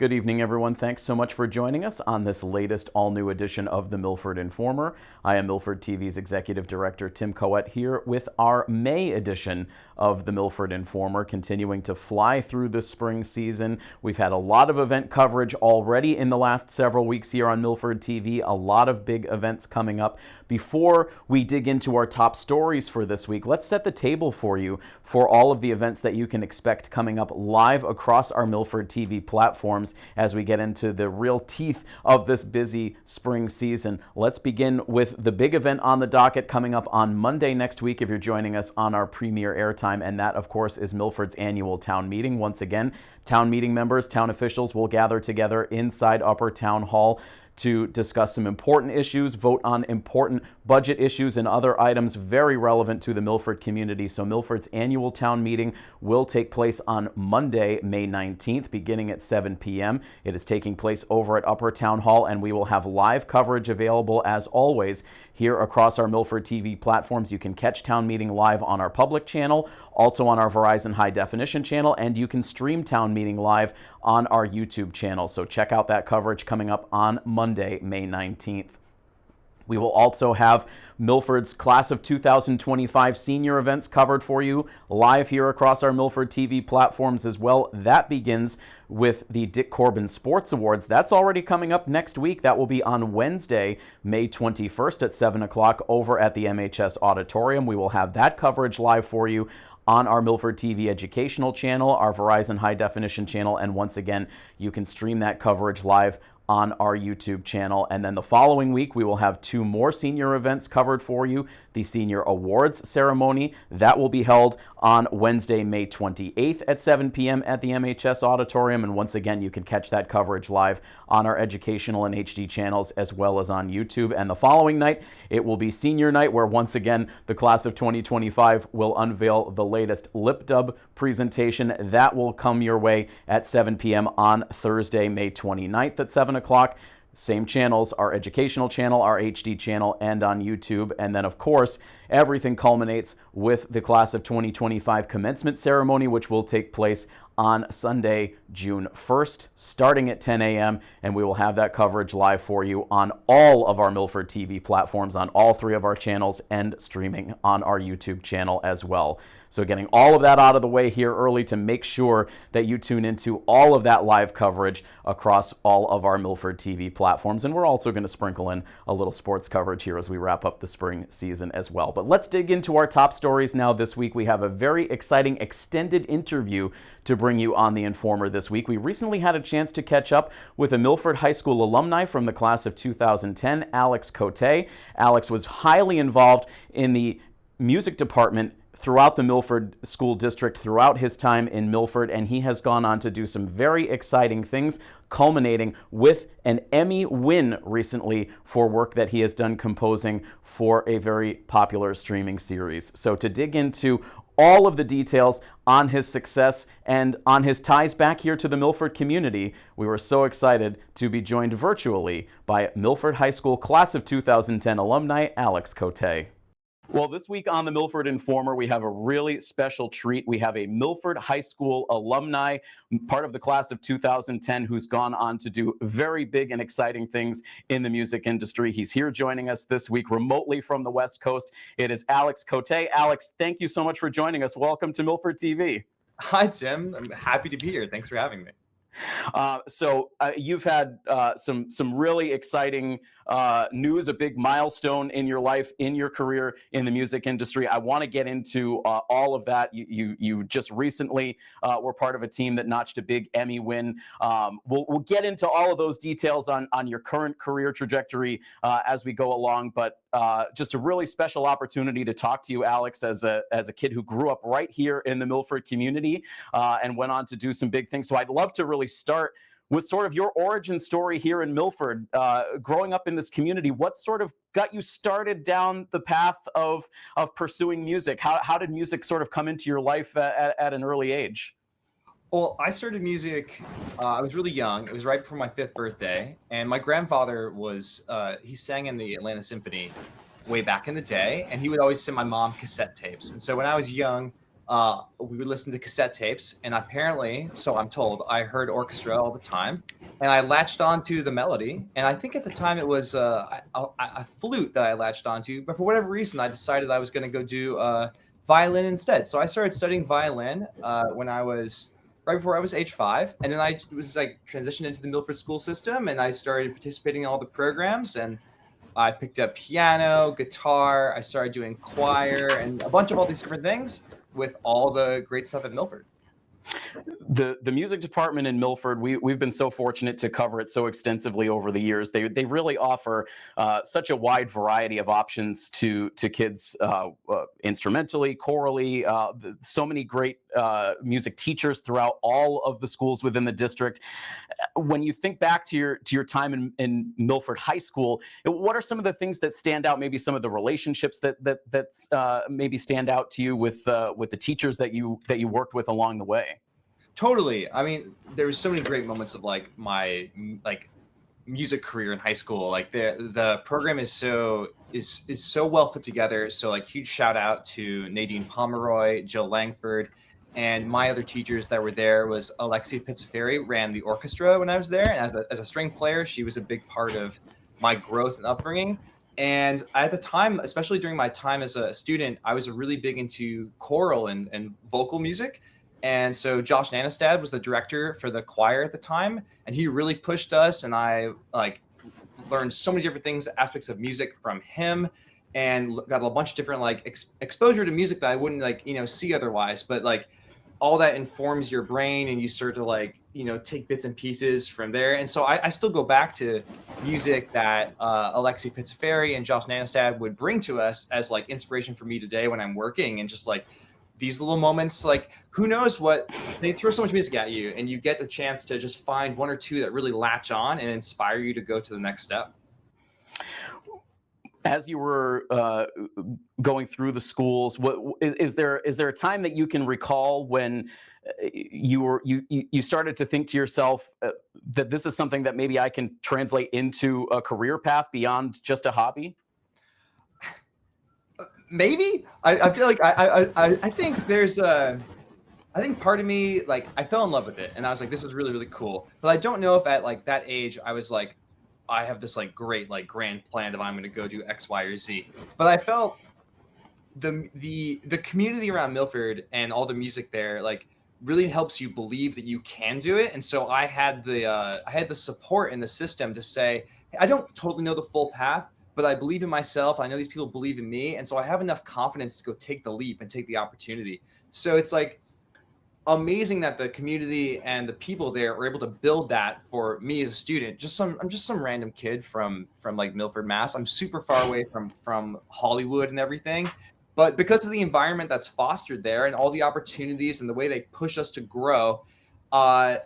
Good evening, everyone. Thanks so much for joining us on this latest all-new edition of the Milford Informer. I am Milford TV's Executive Director Tim Cote here with our May edition of the Milford Informer, continuing to fly through the spring season. We've had a lot of event coverage already in the last several weeks here on Milford TV, a lot of big events coming up. Before we dig into our top stories for this week, let's set the table for you for all of the events that you can expect coming up live across our Milford TV platforms as we get into the real teeth of this busy spring season. Let's begin with the big event on the docket coming up on Monday next week if you're joining us on our premiere airtime, and that, of course, is Milford's annual town meeting. Once again, town meeting members, town officials will gather together inside Upper Town Hall to discuss some important issues, vote on important budget issues and other items very relevant to the Milford community. So Milford's annual town meeting will take place on Monday, May 19th, beginning at 7 p.m. It is taking place over at Upper Town Hall, and we will have live coverage available as always here across our Milford TV platforms. You can catch town meeting live on our public channel, also on our Verizon High Definition channel, and you can stream town meeting live on our YouTube channel. So check out that coverage coming up on Monday, May 19th. We will also have Milford's Class of 2025 senior events covered for you live here across our Milford TV platforms as well. That begins with the Dick Corbin Sports Awards. That's already coming up next week. That will be on Wednesday, May 21st at 7 o'clock over at the MHS Auditorium. We will have that coverage live for you on our Milford TV educational channel, our Verizon High Definition channel, and once again, you can stream that coverage live on our YouTube channel. And then the following week, we will have two more senior events covered for you. The Senior Awards Ceremony, that will be held on Wednesday, May 28th at 7 p.m. at the MHS Auditorium. And once again, you can catch that coverage live on our educational and HD channels as well as on YouTube. And the following night, it will be Senior Night, where once again, the Class of 2025 will unveil the latest lip dub presentation. That will come your way at 7 p.m. on Thursday, May 29th at 7 o'clock. Same channels, our educational channel, our HD channel, and on YouTube. And then, of course, everything culminates with the Class of 2025 commencement ceremony, which will take place on Sunday, June 1st, starting at 10 a.m., and we will have that coverage live for you on all of our Milford TV platforms, on all three of our channels, and streaming on our YouTube channel as well. So getting all of that out of the way here early to make sure that you tune into all of that live coverage across all of our Milford TV platforms. And we're also going to sprinkle in a little sports coverage here as we wrap up the spring season as well. But let's dig into our top stories now. This week we have a very exciting extended interview to bring you on The Informer this week. We recently had a chance to catch up with a Milford High School alumni from the class of 2010, Alex Cote. Alex was highly involved in the music department throughout the Milford School District, throughout his time in Milford, and he has gone on to do some very exciting things, culminating with an Emmy win recently for work that he has done composing for a very popular streaming series. So to dig into all of the details on his success and on his ties back here to the Milford community, we were so excited to be joined virtually by Milford High School Class of 2010 alumni, Alex Cote. Well, this week on the Milford Informer, we have a really special treat. We have a Milford High School alumni, part of the class of 2010, who's gone on to do very big and exciting things in the music industry. He's here joining us this week remotely from the West Coast. It is Alex Cote. Alex, thank you so much for joining us. Welcome to Milford TV. Hi, Jim. I'm happy to be here. Thanks for having me. So you've had some really exciting news, a big milestone in your life, in your career in the music industry. I want to get into all of that. You just recently were part of a team that notched a big Emmy win. We'll get into all of those details on your current career trajectory as we go along. But just a really special opportunity to talk to you, Alex, as a kid who grew up right here in the Milford community and went on to do some big things. So I'd love to really start with sort of your origin story here in Milford, growing up in this community. What sort of got you started down the path of pursuing music? How did music sort of come into your life at an early age? Well, I started music, I was really young. It was right before my 5th birthday. And my grandfather he sang in the Atlanta Symphony way back in the day. And he would always send my mom cassette tapes. And so when I was young, we would listen to cassette tapes, and apparently, so I'm told, I heard orchestra all the time, and I latched onto the melody. And I think at the time it was a flute that I latched onto, but for whatever reason, I decided I was going to go do violin instead. So I started studying violin when I was right before I was age 5, and then I was like transitioned into the Milford school system, and I started participating in all the programs, and I picked up piano, guitar. I started doing choir and a bunch of all these different things with all the great stuff at Milford. The music department in Milford, we've been so fortunate to cover it so extensively over the years. They really offer such a wide variety of options to kids instrumentally, chorally, so many great music teachers throughout all of the schools within the district. When you think back to your time in Milford High School, what are some of the things that stand out? Maybe some of the relationships that maybe stand out to you with the teachers that you worked with along the way. Totally. I mean, there was so many great moments of like my music career in high school. Like the program is so well put together. So like huge shout out to Nadine Pomeroy, Jill Langford, and my other teachers that were there was Alexia Pizzaferi ran the orchestra when I was there. And as a string player, she was a big part of my growth and upbringing. And at the time, especially during my time as a student, I was really big into choral and vocal music. And so Josh Nanestad was the director for the choir at the time, and he really pushed us. And I like learned so many different things, aspects of music from him, and got a bunch of different like exposure to music that I wouldn't see otherwise. But like all that informs your brain, and you start to take bits and pieces from there. And so I still go back to music that Alexi Pizzaferi and Josh Nanestad would bring to us as like inspiration for me today when I'm working, and just like these little moments, like who knows what, they throw so much music at you and you get the chance to just find one or two that really latch on and inspire you to go to the next step. As you were going through the schools, is there a time that you can recall when you started to think to yourself that this is something that maybe I can translate into a career path beyond just a hobby? Maybe I feel like I think there's I think part of me, like, I fell in love with it and I was like, this is really, really cool. But I don't know if at like that age I was like, I have this like great like grand plan of I'm going to go do X, Y, or Z. But I felt the community around Milford and all the music there like really helps you believe that you can do it. And so I had the support in the system to say, hey, I don't totally know the full path, but I believe in myself. I know these people believe in me. And so I have enough confidence to go take the leap and take the opportunity. So it's like amazing that the community and the people there were able to build that for me as a student. I'm just some random kid from like Milford, Mass. I'm super far away from Hollywood and everything. But because of the environment that's fostered there and all the opportunities and the way they push us to grow, I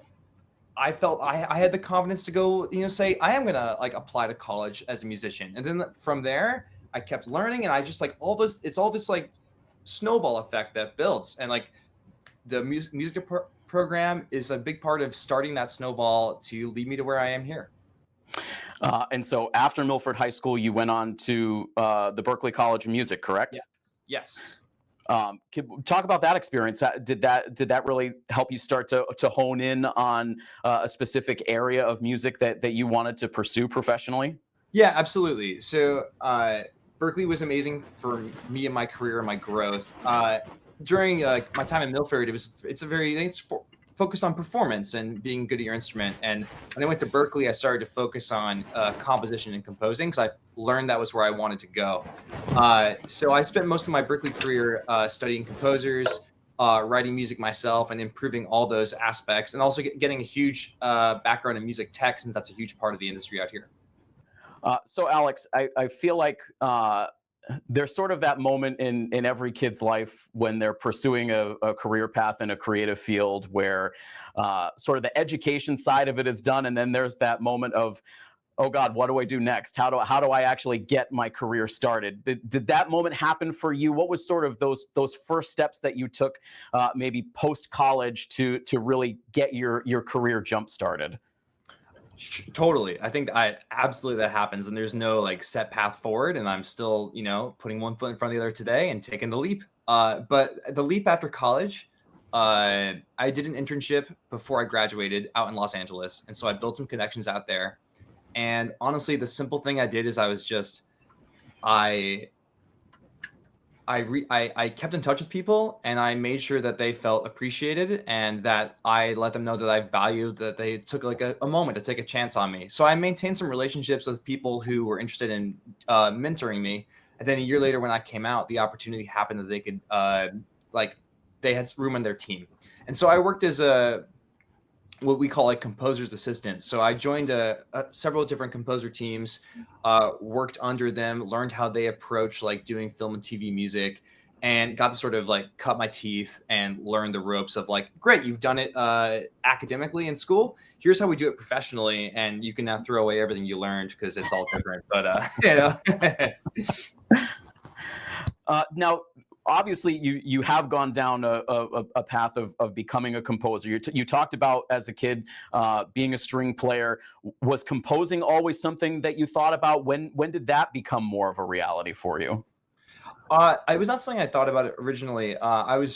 felt I had the confidence to go, say I am gonna like apply to college as a musician, and then from there I kept learning, and I just like it's all this like snowball effect that builds, and like the music program is a big part of starting that snowball to lead me to where I am here. And so after Milford High School, you went on to the Berklee College of Music, correct? Yeah. Yes. Talk about that experience. Did that really help you start to hone in on a specific area of music that you wanted to pursue professionally? Yeah, absolutely. So Berklee was amazing for me and my career and my growth. During my time in Milford, it's focused on performance and being good at your instrument. And when I went to Berklee, I started to focus on composition and composing because I learned that was where I wanted to go. So I spent most of my Berklee career studying composers, writing music myself, and improving all those aspects, and also getting a huge background in music tech, since that's a huge part of the industry out here. So Alex, I feel like there's sort of that moment in every kid's life when they're pursuing a career path in a creative field where sort of the education side of it is done, and then there's that moment of, oh God, what do I do next? How do I actually get my career started? Did that moment happen for you? What was sort of those first steps that you took maybe post college to really get your career jump started? Totally. I think I absolutely that happens, and there's no like set path forward, and I'm still, putting one foot in front of the other today and taking the leap. But the leap after college, I did an internship before I graduated out in Los Angeles, and so I built some connections out there. And honestly, the simple thing I did is I I kept in touch with people, and I made sure that they felt appreciated and that I let them know that I valued that they took like a moment to take a chance on me. So I maintained some relationships with people who were interested in mentoring me. And then a year later, when I came out, the opportunity happened that they could like they had room on their team. And so I worked as a what we call like composer's assistant. So I joined several different composer teams, worked under them, learned how they approach like doing film and TV music, and got to sort of like cut my teeth and learn the ropes of like, great, you've done it academically in school. Here's how we do it professionally, and you can now throw away everything you learned because it's all different. But Now, obviously, you have gone down a path of becoming a composer. You talked about as a kid being a string player. Was composing always something that you thought about? When did that become more of a reality for you? it was not something I thought about it originally. I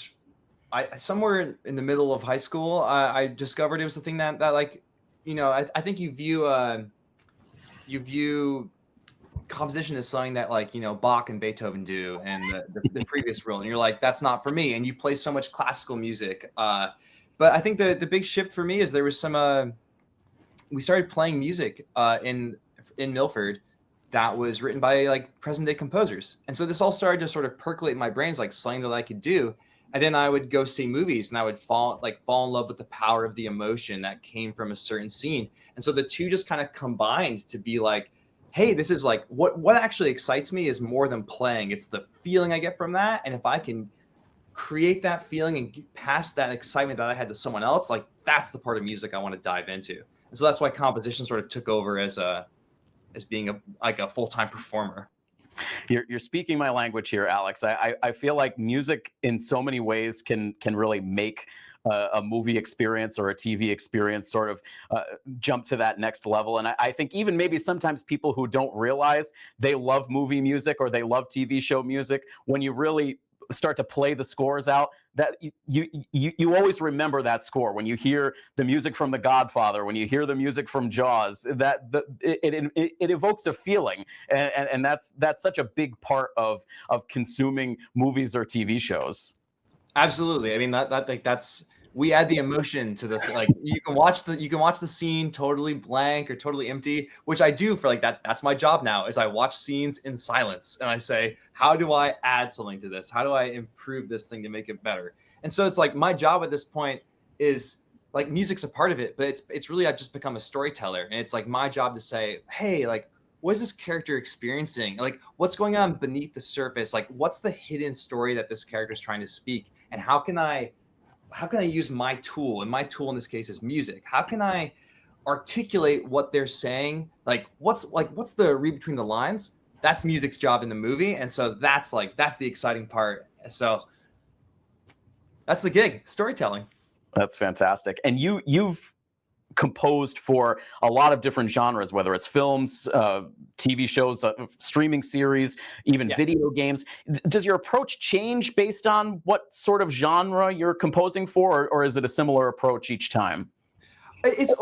somewhere in the middle of high school, I discovered it was a thing that like, I think you view composition is something that like Bach and Beethoven do and the previous world, and you're like, that's not for me, and you play so much classical music, but I think the big shift for me is there was some we started playing music in Milford that was written by like present day composers, and so this all started to sort of percolate in my brains like something that I could do. And then I would go see movies and I would fall in love with the power of the emotion that came from a certain scene. And so the two just kind of combined to be like, hey, this is like what actually excites me is more than playing. It's the feeling I get from that. And if I can create that feeling and get past that excitement that I had to someone else, like that's the part of music I want to dive into. And so that's why composition sort of took over as being a full-time performer. You're speaking my language here, Alex. I feel like music in so many ways can really make a movie experience or a TV experience sort of jump to that next level. And I think even maybe sometimes people who don't realize they love movie music or they love TV show music, when you really start to play the scores out, that you always remember that score when you hear the music from The Godfather, when you hear the music from Jaws, it evokes a feeling, and that's such a big part of consuming movies or TV shows. Absolutely. I mean that like that's we add the emotion to the like you can watch the scene totally blank or totally empty, which I do for like that's my job now is I watch scenes in silence and I say, how do I add something to this? How do I improve this thing to make it better? And so it's like my job at this point is like music's a part of it, but it's really I've just become a storyteller, and it's like my job to say, hey, like what is this character experiencing? Like what's going on beneath the surface? Like what's the hidden story that this character is trying to speak? And how can I use my tool? And my tool in this case is music. How can I articulate what they're saying? What's the read between the lines? That's music's job in the movie. And so that's the exciting part. So that's the gig, storytelling. That's fantastic. And you've composed for a lot of different genres, whether it's films, TV shows, streaming series, even video games. Does your approach change based on what sort of genre you're composing for, or is it a similar approach each time? It's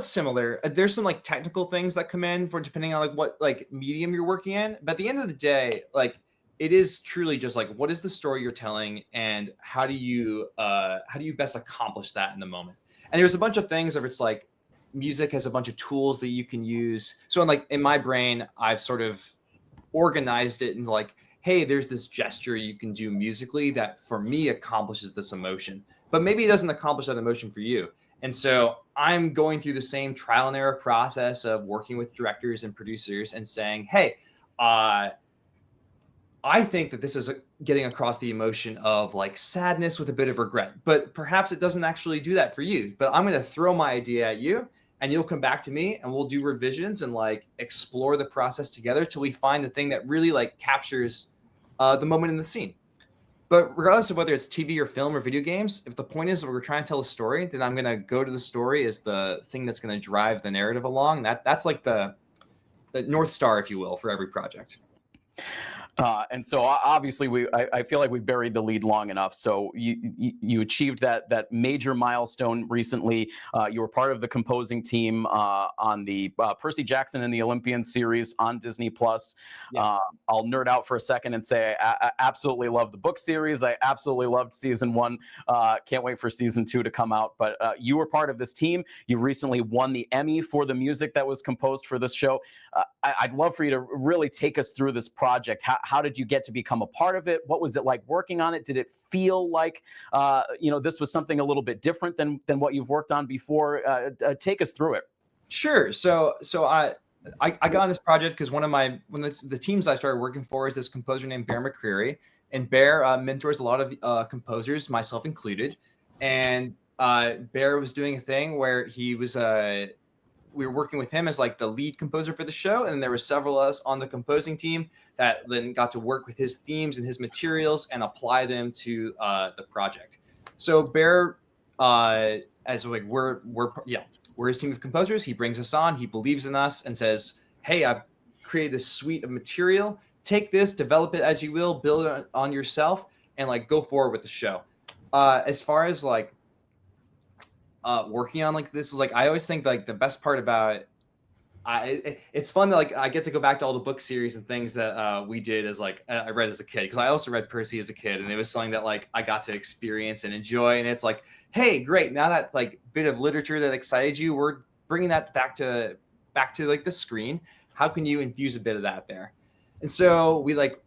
similar. There's some like technical things that come in for depending on like what like medium you're working in. But at the end of the day, like it is truly just like what is the story you're telling, and how do you best accomplish that in the moment? And there's a bunch of things where it's like music has a bunch of tools that you can use. So in my brain, I've sort of organized it in like, hey, there's this gesture you can do musically that for me accomplishes this emotion, but maybe it doesn't accomplish that emotion for you. And so I'm going through the same trial and error process of working with directors and producers and saying, hey, I think that this is getting across the emotion of like sadness with a bit of regret, but perhaps it doesn't actually do that for you. But I'm going to throw my idea at you, and you'll come back to me, and we'll do revisions and like explore the process together till we find the thing that really like captures the moment in the scene. But regardless of whether it's TV or film or video games, if the point is that we're trying to tell a story, then I'm gonna go to the story as the thing that's gonna drive the narrative along. That's like the North Star, if you will, for every project. And so obviously I feel like we've buried the lead long enough. So you achieved that major milestone recently. You were part of the composing team on the Percy Jackson and the Olympian series on Disney Plus. Yeah. I'll nerd out for a second and say I absolutely love the book series. I absolutely loved season 1. Can't wait for season 2 to come out. But you were part of this team. You recently won the Emmy for the music that was composed for this show. I'd love for you to really take us through this project. How did you get to become a part of it? What was it like working on it? Did it feel like this was something a little bit different than what you've worked on before? Take us through it. Sure. So I got on this project because one of the teams I started working for is this composer named Bear McCreary, and Bear mentors a lot of composers, myself included. And Bear was doing a thing where he was we were working with him as like the lead composer for the show, and there were several of us on the composing team that then got to work with his themes and his materials and apply them to the project. So Bear, as like we're his team of composers. He brings us on. He believes in us and says, "Hey, I've created this suite of material. Take this, develop it as you will, build it on yourself, and like go forward with the show." As far as like working on like this is like, I always think like the best part about it's fun that like I get to go back to all the book series and things that we did as like I read as a kid, because I also read Percy as a kid, and it was something that like I got to experience and enjoy. And it's like, hey, great, now that like bit of literature that excited you, we're bringing that back to like the screen. How can you infuse a bit of that there? And so we like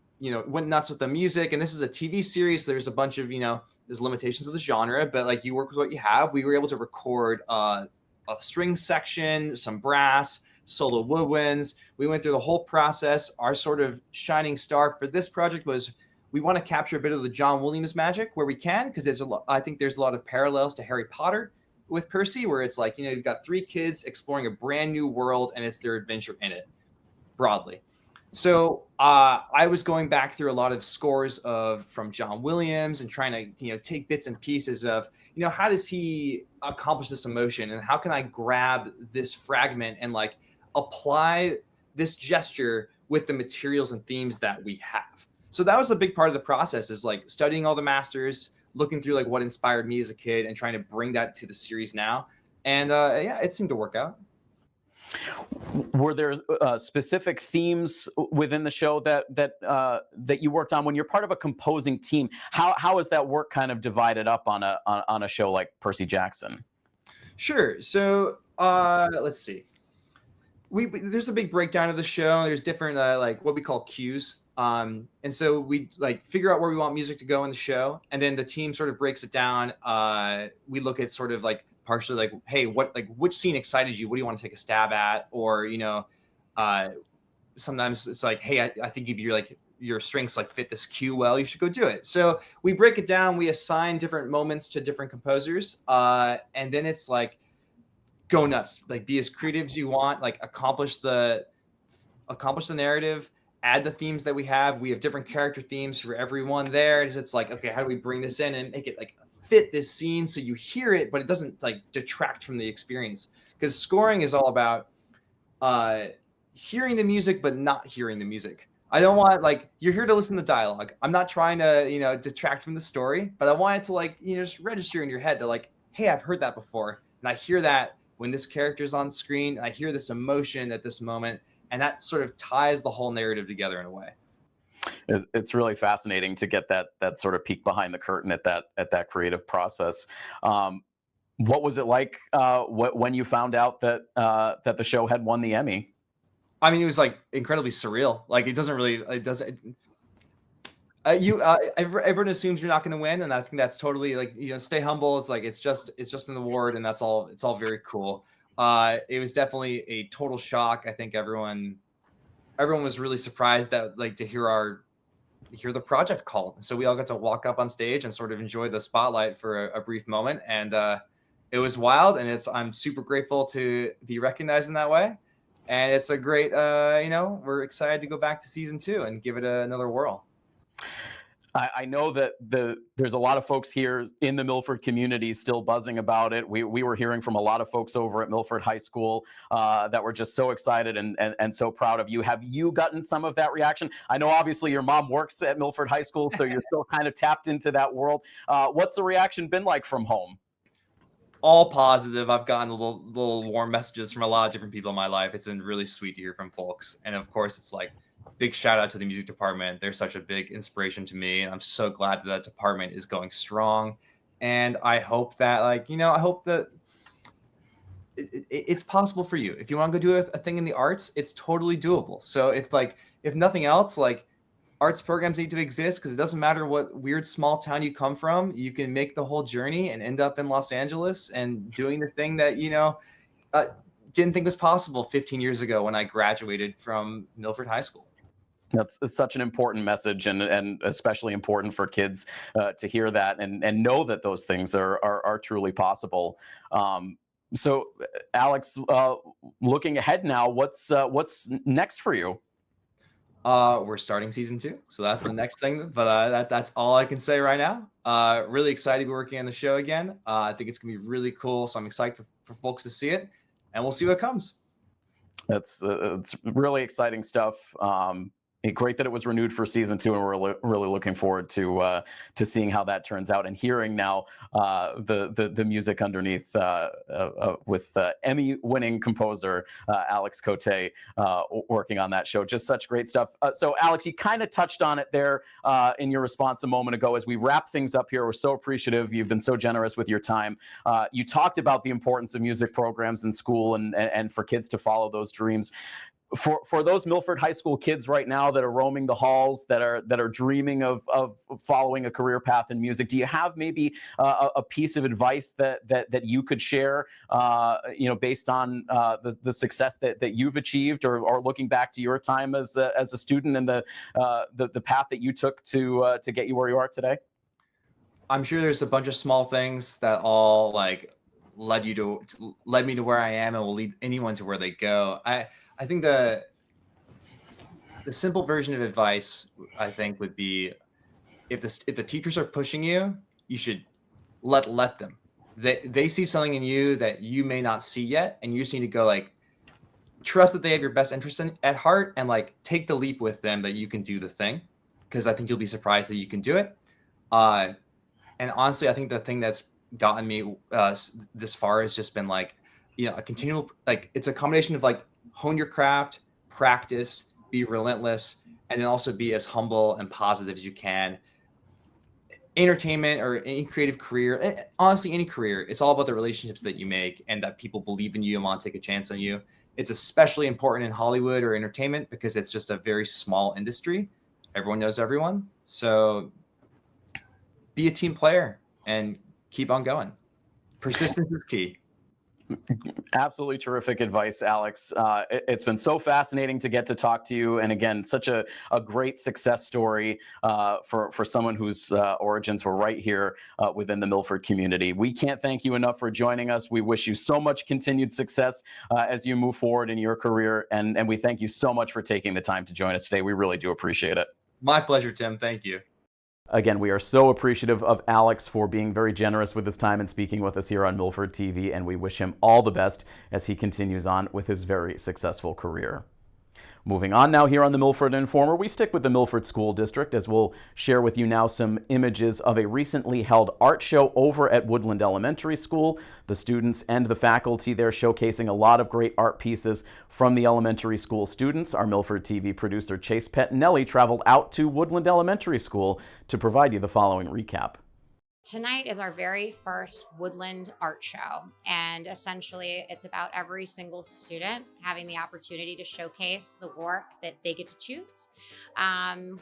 went nuts with the music. And this is a TV series, so there's a bunch of there's limitations of the genre, but like you work with what you have. We were able to record a string section, some brass, solo woodwinds. We went through the whole process. Our sort of shining star for this project was we want to capture a bit of the John Williams magic where we can, because I think there's a lot of parallels to Harry Potter with Percy, where it's like, you've got 3 kids exploring a brand new world and it's their adventure in it broadly. So I was going back through a lot of scores from John Williams and trying to take bits and pieces of how does he accomplish this emotion, and how can I grab this fragment and like apply this gesture with the materials and themes that we have. So that was a big part of the process, is like studying all the masters, looking through like what inspired me as a kid and trying to bring that to the series now. And it seemed to work out. Were there specific themes within the show that you worked on when you're part of a composing team? How is that work kind of divided up on a show like Percy Jackson? Sure. So let's see. There's a big breakdown of the show. There's different like what we call cues. And so we like figure out where we want music to go in the show, and then the team sort of breaks it down. We look at sort of like partially like, hey, which scene excited you? What do you want to take a stab at? Or sometimes it's like, hey, I think your strengths like fit this cue well. You should go do it. So we break it down. We assign different moments to different composers, and then it's like, go nuts, like be as creative as you want, like accomplish the narrative, add the themes that we have. We have different character themes for everyone there. It's like, okay, how do we bring this in and make it like fit this scene so you hear it, but it doesn't like detract from the experience? Because scoring is all about hearing the music, but not hearing the music. I don't want like, you're here to listen to dialogue. I'm not trying to, detract from the story, but I want it to like, just register in your head that like, hey, I've heard that before. And I hear that when this character's on screen, I hear this emotion at this moment, and that sort of ties the whole narrative together in a way. It's really fascinating to get that sort of peek behind the curtain at that creative process. What was it like when you found out that the show had won the Emmy? I mean, it was like incredibly surreal. Like everyone assumes you're not going to win, and I think that's totally like, stay humble. It's like it's just an award, and that's all. It's all very cool. It was definitely a total shock. I think everyone was really surprised that like to hear the project called. So we all got to walk up on stage and sort of enjoy the spotlight for a brief moment, and it was wild. And I'm super grateful to be recognized in that way, and it's a great we're excited to go back to season 2 and give it another whirl. I know that there's a lot of folks here in the Milford community still buzzing about it. We were hearing from a lot of folks over at Milford High School that were just so excited and so proud of you. Have you gotten some of that reaction? I know obviously your mom works at Milford High School, so you're still kind of tapped into that world. What's the reaction been like from home? All positive. I've gotten little warm messages from a lot of different people in my life. It's been really sweet to hear from folks. And of course, it's like big shout out to the music department. They're such a big inspiration to me. And I'm so glad that department is going strong. And I hope that I hope that it's possible for you. If you want to go do a thing in the arts, it's totally doable. So if nothing else, arts programs need to exist, because it doesn't matter what weird small town you come from. You can make the whole journey and end up in Los Angeles and doing the thing that didn't think was possible 15 years ago when I graduated from Milford High School. That's such an important message, and especially important for kids to hear that and know that those things are truly possible. So, Alex, looking ahead now, what's next for you? We're starting season 2, so that's the next thing. But that's all I can say right now. Really excited to be working on the show again. I think it's gonna be really cool, so I'm excited for folks to see it, and we'll see what comes. It's really exciting stuff. Great that it was renewed for season 2, and we're really looking forward to seeing how that turns out and hearing now the music underneath with Emmy-winning composer Alex Cote working on that show. Just such great stuff. So, Alex, you kind of touched on it there in your response a moment ago. As we wrap things up here, we're so appreciative. You've been so generous with your time. You talked about the importance of music programs in school and for kids to follow those dreams. For those Milford High School kids right now that are roaming the halls, that are dreaming of following a career path in music, do you have maybe a piece of advice that you could share, based on the success that you've achieved, or looking back to your time as a student and the path that you took to get you where you are today? I'm sure there's a bunch of small things that all led me to where I am, and will lead anyone to where they go. I think the simple version of advice, I think, would be, if the teachers are pushing you, you should let them. They see something in you that you may not see yet, and you just need to go trust that they have your best interest at heart, and take the leap with them that you can do the thing, because I think you'll be surprised that you can do it. And honestly, I think the thing that's gotten me this far has just been a continual, it's a combination of hone your craft, practice, be relentless, and then also be as humble and positive as you can. Entertainment or any creative career, honestly, any career, it's all about the relationships that you make and that people believe in you and want to take a chance on you. It's especially important in Hollywood or entertainment because it's just a very small industry. Everyone knows everyone. So be a team player and keep on going. Persistence is key. Absolutely terrific advice, Alex. It's been so fascinating to get to talk to you. And again, such a great success story for someone whose origins were right here within the Milford community. We can't thank you enough for joining us. We wish you so much continued success as you move forward in your career. And we thank you so much for taking the time to join us today. We really do appreciate it. My pleasure, Tim. Thank you. Again, we are so appreciative of Alex for being very generous with his time and speaking with us here on Milford TV, and we wish him all the best as he continues on with his very successful career. Moving on now here on the Milford Informer, we stick with the Milford School District as we'll share with you now some images of a recently held art show over at Woodland Elementary School. The students and the faculty there showcasing a lot of great art pieces from the elementary school students. Our Milford TV producer Chase Pettinelli traveled out to Woodland Elementary School to provide you the following recap. Tonight is our very first Woodland Art Show, and essentially it's about every single student having the opportunity to showcase the work that they get to choose,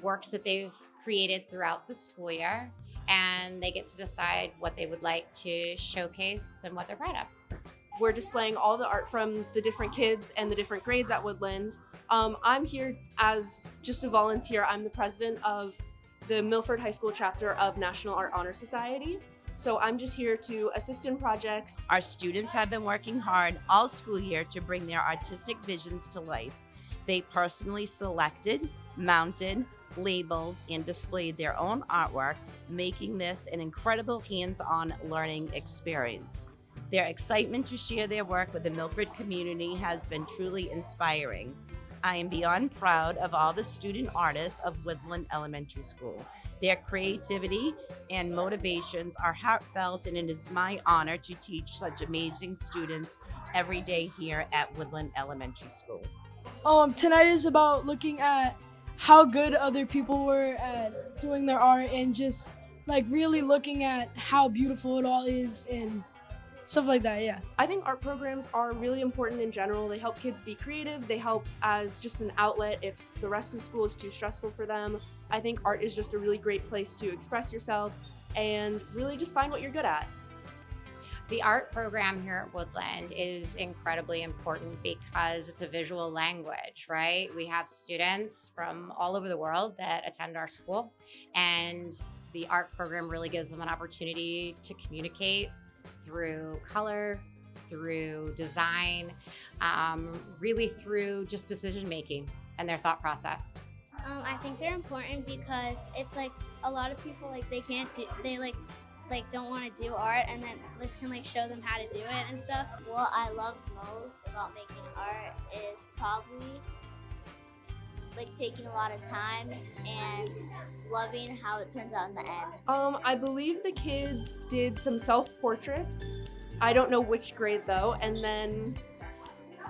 works that they've created throughout the school year, and they get to decide what they would like to showcase and what they're proud of. We're displaying all the art from the different kids and the different grades at Woodland. I'm here as just a volunteer. I'm the president of the Milford High School chapter of National Art Honor Society. So I'm just here to assist in projects. Our students have been working hard all school year to bring their artistic visions to life. They personally selected, mounted, labeled, and displayed their own artwork, making this an incredible hands-on learning experience. Their excitement to share their work with the Milford community has been truly inspiring. I am beyond proud of all the student artists of Woodland Elementary School. Their creativity and motivations are heartfelt, and it is my honor to teach such amazing students every day here at Woodland Elementary School. Tonight is about looking at how good other people were at doing their art and just like really looking at how beautiful it all is and stuff like that, yeah. I think art programs are really important in general. They help kids be creative. They help as just an outlet if the rest of school is too stressful for them. I think art is just a really great place to express yourself and really just find what you're good at. The art program here at Woodland is incredibly important because it's a visual language, right? We have students from all over the world that attend our school, and the art program really gives them an opportunity to communicate through color, through design, really through just decision making and their thought process. I think they're important because it's like a lot of people they don't want to do art, and then this can show them how to do it and stuff. What I love most about making art is probably taking a lot of time and loving how it turns out in the end. I believe the kids did some self-portraits. I don't know which grade though, and then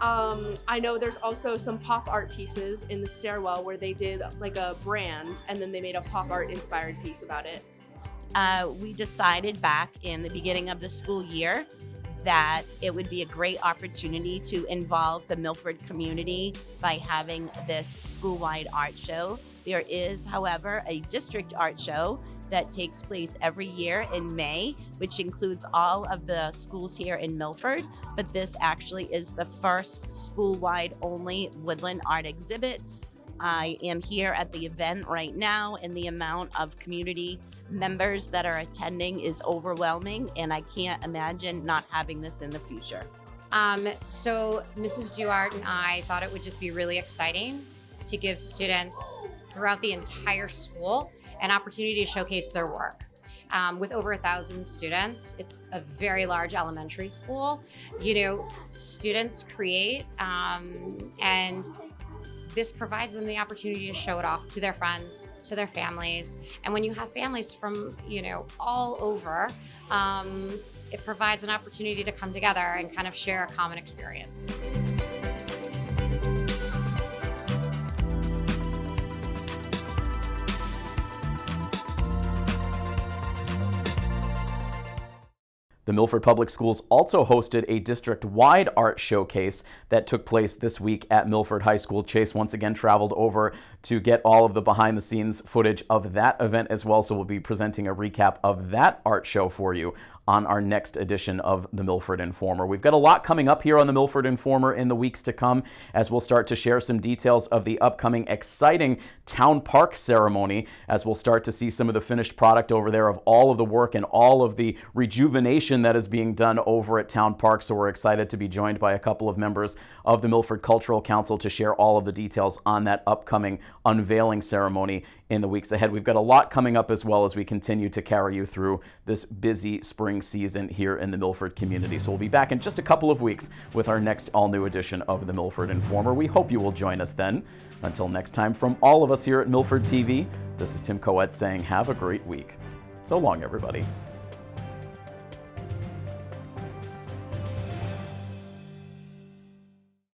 I know there's also some pop art pieces in the stairwell where they did a brand, and then they made a pop art inspired piece about it. We decided back in the beginning of the school year that it would be a great opportunity to involve the Milford community by having this school-wide art show. There is, however, a district art show that takes place every year in May, which includes all of the schools here in Milford, but this actually is the first school-wide only Woodland art exhibit. I am here at the event right now, and the amount of community members that are attending is overwhelming, and I can't imagine not having this in the future. So Mrs. Duart and I thought it would just be really exciting to give students throughout the entire school an opportunity to showcase their work. With over 1,000 students, it's a very large elementary school. Students create, and this provides them the opportunity to show it off to their friends, to their families. And when you have families from, all over, it provides an opportunity to come together and kind of share a common experience. The Milford Public Schools also hosted a district-wide art showcase that took place this week at Milford High School. Chase once again traveled over to get all of the behind-the-scenes footage of that event as well, so we'll be presenting a recap of that art show for you on our next edition of the Milford Informer. We've got a lot coming up here on the Milford Informer in the weeks to come, as we'll start to share some details of the upcoming exciting Town Park ceremony, as we'll start to see some of the finished product over there of all of the work and all of the rejuvenation that is being done over at Town Park. So we're excited to be joined by a couple of members of the Milford Cultural Council to share all of the details on that upcoming unveiling ceremony in the weeks ahead. We've got a lot coming up as well as we continue to carry you through this busy spring season here in the Milford community. So we'll be back in just a couple of weeks with our next all-new edition of the Milford Informer. We hope you will join us then. Until next time, from all of us here at Milford TV, this is Tim Cote saying have a great week. So long, everybody.